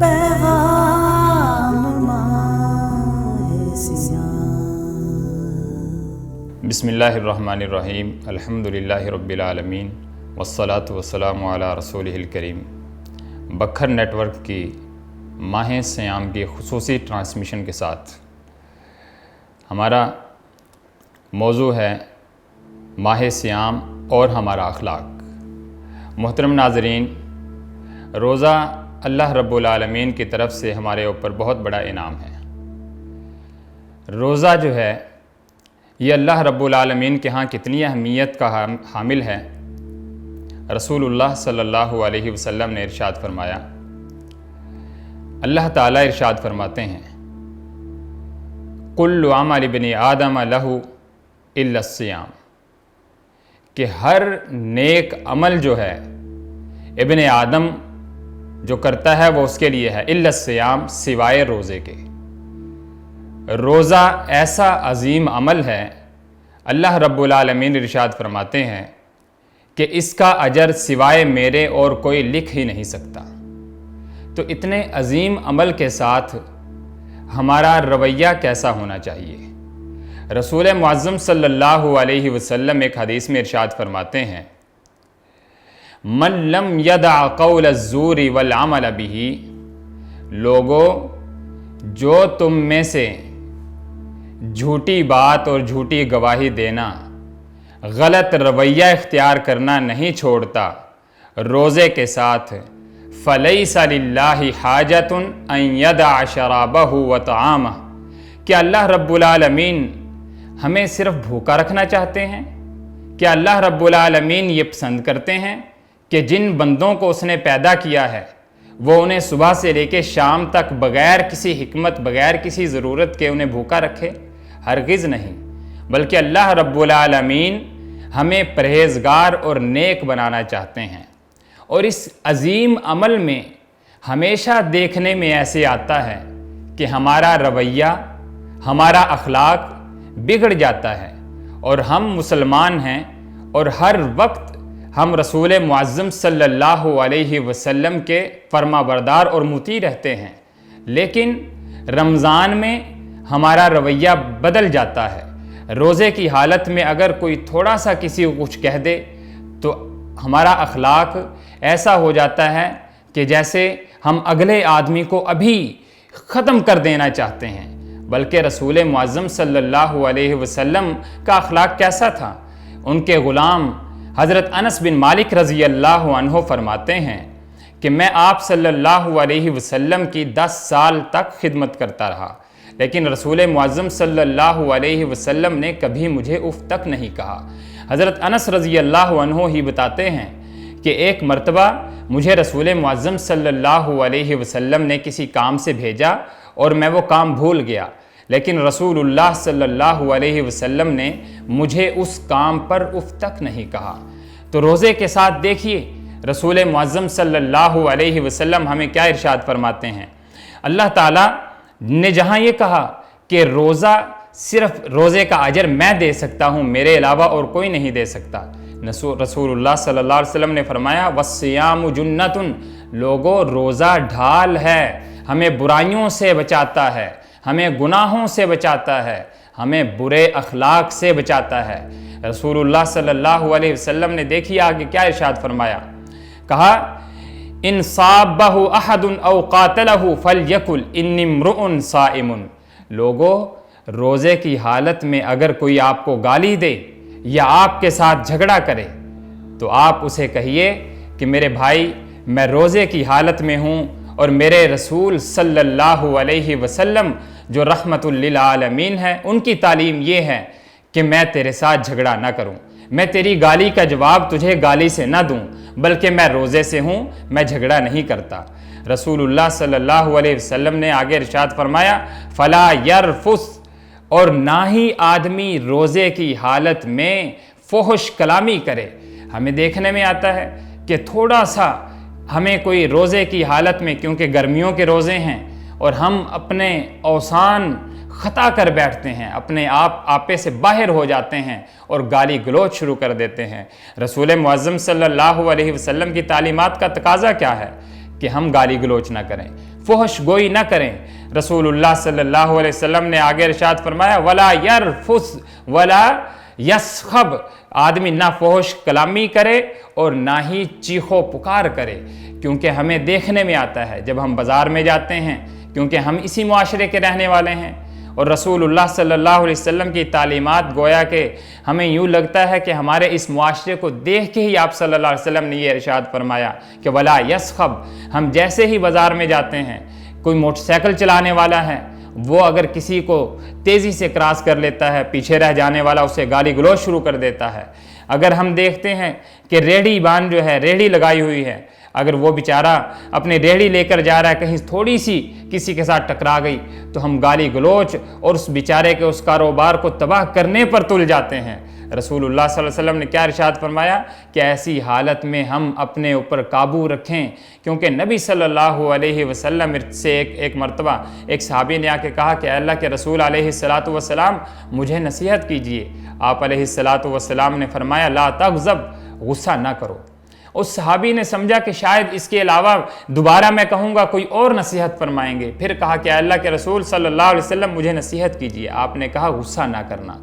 پیغام ماہ سیام۔ بسم اللہ الرحمن الرحیم، الحمدللہ رب العالمین، والصلاة والسلام علی رسولہ الکریم۔ بکھر نیٹ ورک کی ماہ سیام کی خصوصی ٹرانسمیشن کے ساتھ ہمارا موضوع ہے ماہ سیام اور ہمارا اخلاق۔ محترم ناظرین، روزہ اللہ رب العالمین کی طرف سے ہمارے اوپر بہت بڑا انعام ہے۔ روزہ جو ہے یہ اللہ رب العالمین کے ہاں کتنی اہمیت کا حامل ہے۔ رسول اللہ صلی اللہ علیہ وسلم نے ارشاد فرمایا، اللہ تعالیٰ ارشاد فرماتے ہیں، کل عمل ابن آدم لہ الا الصیام، کہ ہر نیک عمل جو ہے ابن آدم جو کرتا ہے وہ اس کے لیے ہے، الا الصیام، سوائے روزے کے۔ روزہ ایسا عظیم عمل ہے، اللہ رب العالمین ارشاد فرماتے ہیں کہ اس کا اجر سوائے میرے اور کوئی لکھ ہی نہیں سکتا۔ تو اتنے عظیم عمل کے ساتھ ہمارا رویہ کیسا ہونا چاہیے؟ رسول معظم صلی اللہ علیہ وسلم ایک حدیث میں ارشاد فرماتے ہیں، من لم یدع قول الزور والعمل بہ، لوگو جو تم میں سے جھوٹی بات اور جھوٹی گواہی دینا، غلط رویہ اختیار کرنا نہیں چھوڑتا روزے کے ساتھ، فلیس للہ حاجۃ ان یدع شرابہ وطعامہ، کہ اللہ رب العالمین ہمیں صرف بھوکا رکھنا چاہتے ہیں؟ کہ اللہ رب العالمین یہ پسند کرتے ہیں کہ جن بندوں کو اس نے پیدا کیا ہے وہ انہیں صبح سے لے کے شام تک بغیر کسی حکمت، بغیر کسی ضرورت کے انہیں بھوکا رکھے؟ ہرگز نہیں، بلکہ اللہ رب العالمین ہمیں پرہیزگار اور نیک بنانا چاہتے ہیں۔ اور اس عظیم عمل میں ہمیشہ دیکھنے میں ایسے آتا ہے کہ ہمارا رویہ، ہمارا اخلاق بگڑ جاتا ہے، اور ہم مسلمان ہیں اور ہر وقت ہم رسول معظم صلی اللہ علیہ وسلم کے فرما بردار اور مطیع رہتے ہیں، لیکن رمضان میں ہمارا رویہ بدل جاتا ہے۔ روزے کی حالت میں اگر کوئی تھوڑا سا کسی کو کچھ کہہ دے تو ہمارا اخلاق ایسا ہو جاتا ہے کہ جیسے ہم اگلے آدمی کو ابھی ختم کر دینا چاہتے ہیں۔ بلکہ رسول معظم صلی اللہ علیہ وسلم کا اخلاق کیسا تھا؟ ان کے غلام حضرت انس بن مالک رضی اللہ عنہ فرماتے ہیں کہ میں آپ صلی اللہ علیہ وسلم کی 10 سال تک خدمت کرتا رہا، لیکن رسول معظم صلی اللہ علیہ وسلم نے کبھی مجھے اف تک نہیں کہا۔ حضرت انس رضی اللہ عنہ ہی بتاتے ہیں کہ ایک مرتبہ مجھے رسول معظم صلی اللہ علیہ وسلم نے کسی کام سے بھیجا اور میں وہ کام بھول گیا، لیکن رسول اللہ صلی اللہ علیہ وسلم نے مجھے اس کام پر اف تک نہیں کہا۔ تو روزے کے ساتھ دیکھیے رسول معظم صلی اللہ علیہ وسلم ہمیں کیا ارشاد فرماتے ہیں۔ اللہ تعالیٰ نے جہاں یہ کہا کہ روزہ صرف روزے کا اجر میں دے سکتا ہوں، میرے علاوہ اور کوئی نہیں دے سکتا، رسول اللہ صلی اللہ علیہ وسلم نے فرمایا وَالصِّيَامُ جُنَّةٌ، لوگو روزہ ڈھال ہے، ہمیں برائیوں سے بچاتا ہے، ہمیں گناہوں سے بچاتا ہے، ہمیں برے اخلاق سے بچاتا ہے۔ رسول اللہ صلی اللہ علیہ وسلم نے دیکھیے آگے کیا ارشاد فرمایا، کہا ان صابہ احد او قاتلہ فلیقل انی امرؤ صائم، لوگو روزے کی حالت میں اگر کوئی آپ کو گالی دے یا آپ کے ساتھ جھگڑا کرے تو آپ اسے کہیے کہ میرے بھائی میں روزے کی حالت میں ہوں، اور میرے رسول صلی اللہ علیہ وسلم جو رحمت للعالمین ہے ان کی تعلیم یہ ہے کہ میں تیرے ساتھ جھگڑا نہ کروں، میں تیری گالی کا جواب تجھے گالی سے نہ دوں، بلکہ میں روزے سے ہوں، میں جھگڑا نہیں کرتا۔ رسول اللہ صلی اللہ علیہ وسلم نے آگے ارشاد فرمایا فلا یرفث، اور نہ ہی آدمی روزے کی حالت میں فحش کلامی کرے۔ ہمیں دیکھنے میں آتا ہے کہ تھوڑا سا ہمیں کوئی روزے کی حالت میں، کیونکہ گرمیوں کے روزے ہیں اور ہم اپنے اوسان خطا کر بیٹھتے ہیں، اپنے آپے سے باہر ہو جاتے ہیں اور گالی گلوچ شروع کر دیتے ہیں۔ رسول معظم صلی اللہ علیہ وسلم کی تعلیمات کا تقاضا کیا ہے کہ ہم گالی گلوچ نہ کریں، فحش گوئی نہ کریں۔ رسول اللہ صلی اللہ علیہ وسلم نے آگے ارشاد فرمایا ولا یرفث ولا یسخب، آدمی نہ فحش کلامی کرے اور نہ ہی چیخو پکار کرے، کیونکہ ہمیں دیکھنے میں آتا ہے جب ہم بازار میں جاتے ہیں، کیونکہ ہم اسی معاشرے کے رہنے والے ہیں، اور رسول اللہ صلی اللہ علیہ وسلم کی تعلیمات گویا کہ ہمیں یوں لگتا ہے کہ ہمارے اس معاشرے کو دیکھ کے ہی آپ صلی اللہ علیہ وسلم نے یہ ارشاد فرمایا کہ ولا یسخب، ہم جیسے ہی بازار میں جاتے ہیں، کوئی موٹر سائیکل چلانے والا ہے، وہ اگر کسی کو تیزی سے کراس کر لیتا ہے، پیچھے رہ جانے والا اسے گالی گلوچ شروع کر دیتا ہے۔ اگر ہم دیکھتے ہیں کہ ریڑھی بان جو ہے، ریڑھی لگائی ہوئی ہے، اگر وہ بیچارہ اپنے ریڑھی لے کر جا رہا ہے، کہیں تھوڑی سی کسی کے ساتھ ٹکرا گئی تو ہم گالی گلوچ اور اس بیچارے کے اس کاروبار کو تباہ کرنے پر تل جاتے ہیں۔ رسول اللہ صلی اللہ علیہ وسلم نے کیا ارشاد فرمایا کہ ایسی حالت میں ہم اپنے اوپر قابو رکھیں، کیونکہ نبی صلی اللہ علیہ وسلم سے ایک مرتبہ ایک صحابی نے آ کے کہا کہ اللہ کے رسول علیہ السلام مجھے نصیحت کیجئے۔ آپ علیہ السلام نے فرمایا لا تغضب، غصہ نہ کرو۔ اس صحابی نے سمجھا کہ شاید اس کے علاوہ دوبارہ میں کہوں گا کوئی اور نصیحت فرمائیں گے، پھر کہا کہ اللہ کے رسول صلی اللہ علیہ وسلم مجھے نصیحت کیجئے۔ آپ نے کہا غصہ نہ کرنا۔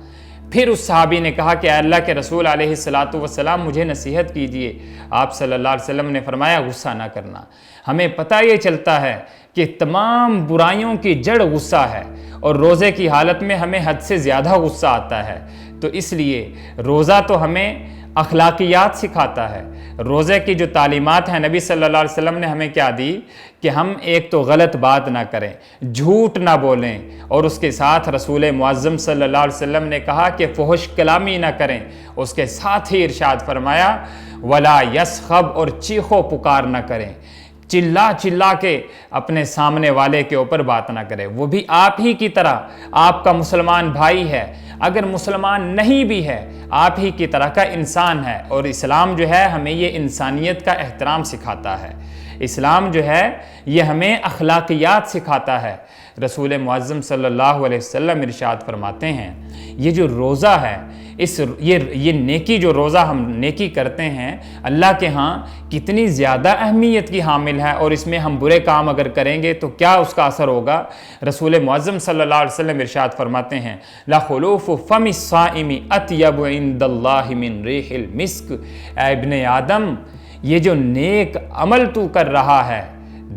پھر اس صحابی نے کہا کہ اللہ کے رسول علیہ السلام مجھے نصیحت کیجئے۔ آپ صلی اللہ علیہ وسلم نے فرمایا غصہ نہ کرنا۔ ہمیں پتہ یہ چلتا ہے کہ تمام برائیوں کی جڑ غصہ ہے، اور روزے کی حالت میں ہمیں حد سے زیادہ غصہ آتا ہے۔ تو اس لیے روزہ تو ہمیں اخلاقیات سکھاتا ہے۔ روزے کی جو تعلیمات ہیں نبی صلی اللہ علیہ وسلم نے ہمیں کیا دی کہ ہم ایک تو غلط بات نہ کریں، جھوٹ نہ بولیں، اور اس کے ساتھ رسول معظم صلی اللہ علیہ وسلم نے کہا کہ فحش کلامی نہ کریں۔ اس کے ساتھ ہی ارشاد فرمایا ولا یسخب، اور چیخو پکار نہ کریں، چلا چلا کے اپنے سامنے والے کے اوپر بات نہ کرے، وہ بھی آپ ہی کی طرح آپ کا مسلمان بھائی ہے، اگر مسلمان نہیں بھی ہے آپ ہی کی طرح کا انسان ہے۔ اور اسلام جو ہے ہمیں یہ انسانیت کا احترام سکھاتا ہے، اسلام جو ہے یہ ہمیں اخلاقیات سکھاتا ہے۔ رسول معظم صلی اللہ علیہ وسلم ارشاد فرماتے ہیں یہ جو روزہ ہے، یہ نیکی جو روزہ ہم نیکی کرتے ہیں اللہ کے ہاں کتنی زیادہ اہمیت کی حامل ہے، اور اس میں ہم برے کام اگر کریں گے تو کیا اس کا اثر ہوگا۔ رسول معظم صلی اللہ علیہ وسلم ارشاد فرماتے ہیں لخلوف فم الصائم اطیب عند اللہ من ریح المسک، اے ابن آدم یہ جو نیک عمل تو کر رہا ہے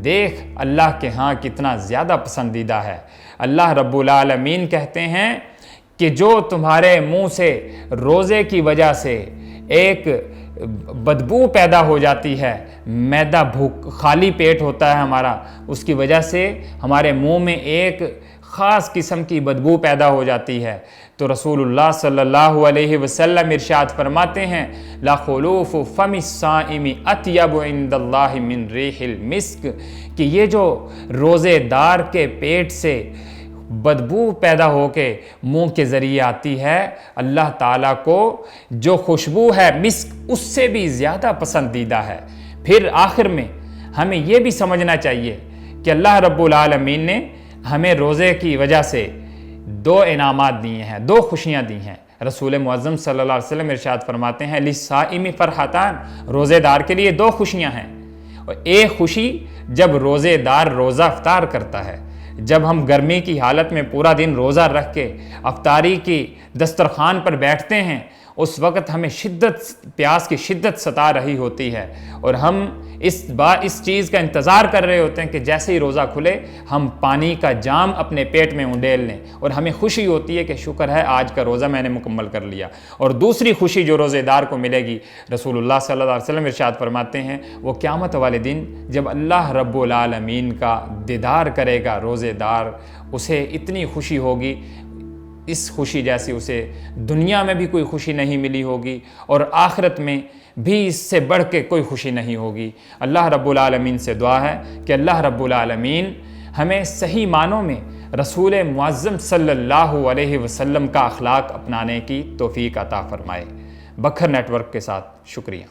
دیکھ اللہ کے ہاں کتنا زیادہ پسندیدہ ہے۔ اللہ رب العالمین کہتے ہیں کہ جو تمہارے منہ سے روزے کی وجہ سے ایک بدبو پیدا ہو جاتی ہے، معدہ خالی پیٹ ہوتا ہے ہمارا، اس کی وجہ سے ہمارے منہ میں ایک خاص قسم کی بدبو پیدا ہو جاتی ہے، تو رسول اللہ صلی اللہ علیہ وسلم ارشاد فرماتے ہیں لا خلوف فم الصائم اطیب عند اللہ من ریح المسک، کہ یہ جو روزے دار کے پیٹ سے بدبو پیدا ہو کے منہ کے ذریعے آتی ہے، اللہ تعالیٰ کو جو خوشبو ہے مسک اس سے بھی زیادہ پسندیدہ ہے۔ پھر آخر میں ہمیں یہ بھی سمجھنا چاہیے کہ اللہ رب العالمین نے ہمیں روزے کی وجہ سے دو انعامات دیے ہیں، دو خوشیاں دی ہیں۔ رسول معظم صلی اللہ علیہ وسلم ارشاد فرماتے ہیں للصائم فرحتان، روزے دار کے لیے دو خوشیاں ہیں، اور ایک خوشی جب روزے دار روزہ افطار کرتا ہے، جب ہم گرمی کی حالت میں پورا دن روزہ رکھ کے افطاری کی دسترخوان پر بیٹھتے ہیں، اس وقت ہمیں پیاس کی شدت ستا رہی ہوتی ہے، اور ہم اس چیز کا انتظار کر رہے ہوتے ہیں کہ جیسے ہی روزہ کھلے ہم پانی کا جام اپنے پیٹ میں انڈیل لیں، اور ہمیں خوشی ہوتی ہے کہ شکر ہے آج کا روزہ میں نے مکمل کر لیا۔ اور دوسری خوشی جو روزے دار کو ملے گی، رسول اللہ صلی اللہ علیہ وسلم ارشاد فرماتے ہیں وہ قیامت والے دن جب اللہ رب العالمین کا دیدار کرے گا روزے دار، اسے اتنی خوشی ہوگی، اس خوشی جیسی اسے دنیا میں بھی کوئی خوشی نہیں ملی ہوگی، اور آخرت میں بھی اس سے بڑھ کے کوئی خوشی نہیں ہوگی۔ اللہ رب العالمین سے دعا ہے کہ اللہ رب العالمین ہمیں صحیح معنوں میں رسول معظم صلی اللہ علیہ وسلم کا اخلاق اپنانے کی توفیق عطا فرمائے۔ بکھر نیٹ ورک کے ساتھ شکریہ۔